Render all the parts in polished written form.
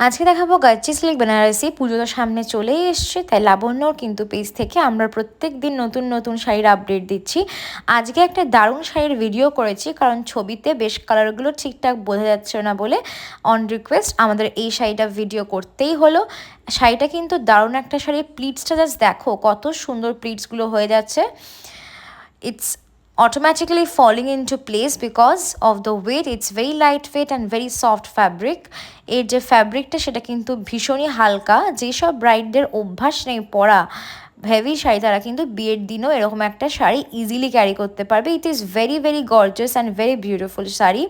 আজকে দেখাবো গাচ্চি সিল্ক বেনারসি। পুজো তো সামনে চলেই এসছে, তাই লাবণ্যর কিন্তু পেজ থেকে আমরা প্রত্যেক দিন নতুন নতুন শাড়ির আপডেট দিচ্ছি। আজকে একটা দারুণ শাড়ির ভিডিও করেছি, কারণ ছবিতে বেশ কালারগুলো ঠিকঠাক বোঝা যাচ্ছে না বলে অন রিকোয়েস্ট আমাদের এই শাড়িটা ভিডিও করতেই হলো। শাড়িটা কিন্তু দারুণ একটা শাড়ি। প্লিটসটা জাস্ট দেখো কত সুন্দর প্লিটসগুলো হয়ে যাচ্ছে। It's automatically falling into place because of the weight. It's very lightweight and very soft fabric. এর যে ফ্যাব্রিকটা সেটা কিন্তু ভীষণই হালকা। যেসব ব্রাইডদের অভ্যাস নেই পরা হেভি শাড়ি, তারা কিন্তু বিয়ের দিনও এরকম একটা শাড়ি ইজিলি ক্যারি করতে পারবে। It is very very gorgeous and very beautiful sari.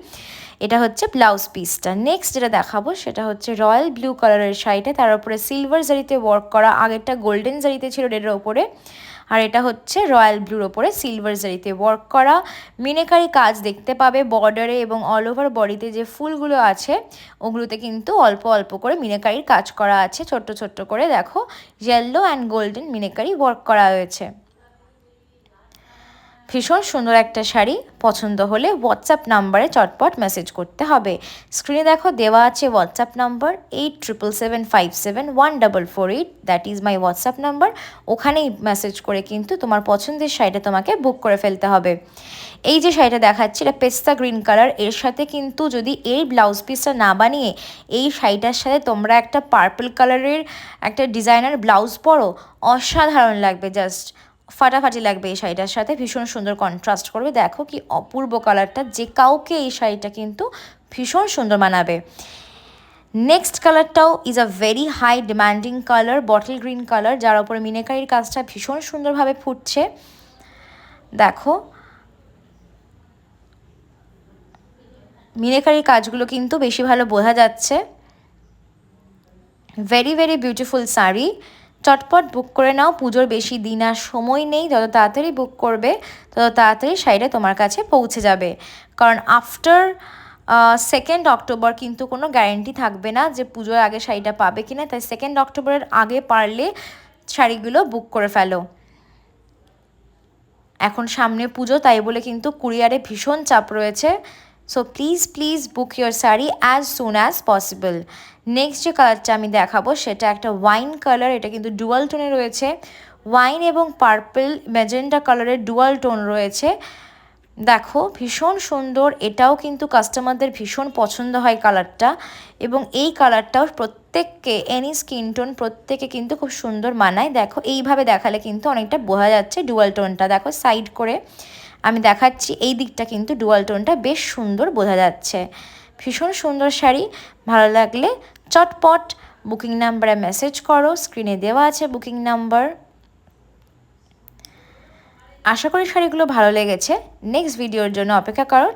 এটা হচ্ছে ব্লাউজ পিসটা। নেক্সট যেটা দেখাবো সেটা হচ্ছে রয়্যাল ব্লু কালারের শাড়িটা, তার উপরে সিলভার জারিতে ওয়ার্ক করা। আগেরটা গোল্ডেন জারিতে ছিল রেডের ওপরে, আর এটা হচ্ছে রয়্যাল ব্লুর ওপরে সিলভার জারিতে ওয়ার্ক করা। মিনেকারি কাজ দেখতে পাবে বর্ডারে, এবং অল ওভার বডিতে যে ফুলগুলো আছে ওগুলোতে কিন্তু অল্প অল্প করে মিনেকারির কাজ করা আছে। ছোট্ট ছোট্ট করে দেখো yellow and golden meenakari work করা হয়েছে। ভীষণ সুন্দর একটা শাড়ি। পছন্দ হলে হোয়াটসঅ্যাপ নাম্বারে চটপট মেসেজ করতে হবে। স্ক্রিনে দেখো দেওয়া আছে WhatsApp number 8777571448। That is my WhatsApp number. ওখানেই মেসেজ করে কিন্তু তোমার পছন্দের শাড়িটা তোমাকে বুক করে ফেলতে হবে। এই যে শাড়িটা দেখাচ্ছি এটা পেস্তা গ্রিন কালার। এর সাথে কিন্তু যদি এই ব্লাউজ পিসটা না বানিয়ে এই শাড়িটার সাথে তোমরা একটা পার্পল কালারের একটা ডিজাইনার ব্লাউজ পরো, অসাধারণ লাগবে। জাস্ট ফাটাফাটি লাগবে এই শাড়িটার সাথে। ভীষণ সুন্দর কন্ট্রাস্ট করবে। দেখো কি অপূর্ব কালারটা, যে কাউকে এই শাড়িটা কিন্তু ভীষণ সুন্দর মানাবে। নেক্সট কালারটাও is a very high demanding colour, bottle green colour, যার উপরে মিনাকারির কাজটা ভীষণ সুন্দরভাবে ফুটছে। দেখো মিনাকারির কাজগুলো কিন্তু বেশি ভালো বোঝা যাচ্ছে। Very very beautiful sari. চটপট বুক করে নাও, পুজোর বেশি দিন আর সময় নেই। যত তাড়াতাড়ি বুক করবে তত তাড়াতাড়ি শাড়িটা তোমার কাছে পৌঁছে যাবে, কারণ আফটার 2nd অক্টোবর কিন্তু কোনো গ্যারেন্টি থাকবে না যে পুজোর আগে শাড়িটা পাবে কিনা। তাই 2nd অক্টোবরের আগে পারলে শাড়িগুলো বুক করে ফেলো। এখন সামনে পুজো, তাই বলে কিন্তু কুরিয়ারে ভীষণ চাপ রয়েছে। So please book your sari as soon as possible. Next যে কালারটা আমি দেখাবো সেটা একটা ওয়াইন কালার। এটা কিন্তু ডুয়াল টোনে রয়েছে। ওয়াইন এবং পার্পল ম্যাজেন্টা কালারের ডুয়াল টোন রয়েছে। দেখো ভীষণ সুন্দর। এটাও কিন্তু কাস্টমারদের ভীষণ পছন্দ হয় কালারটা, এবং এই কালারটাও প্রত্যেককে এনি স্কিন টোন প্রত্যেকে কিন্তু খুব সুন্দর মানায়। দেখো এইভাবে দেখালে কিন্তু অনেকটা বোঝা যাচ্ছে ডুয়াল টোনটা। দেখো সাইড করে আমি দেখাচ্ছি, এই দিকটা কিন্তু ডুয়াল টোনটা বেশ সুন্দর বোঝা যাচ্ছে। ভীষণ সুন্দর শাড়ি। ভালো লাগলে চটপট বুকিং নাম্বারে মেসেজ করো। স্ক্রিনে দেওয়া আছে বুকিং নাম্বার। আশা করি শাড়িগুলো ভালো লেগেছে। নেক্সট ভিডিওর জন্য অপেক্ষা করো।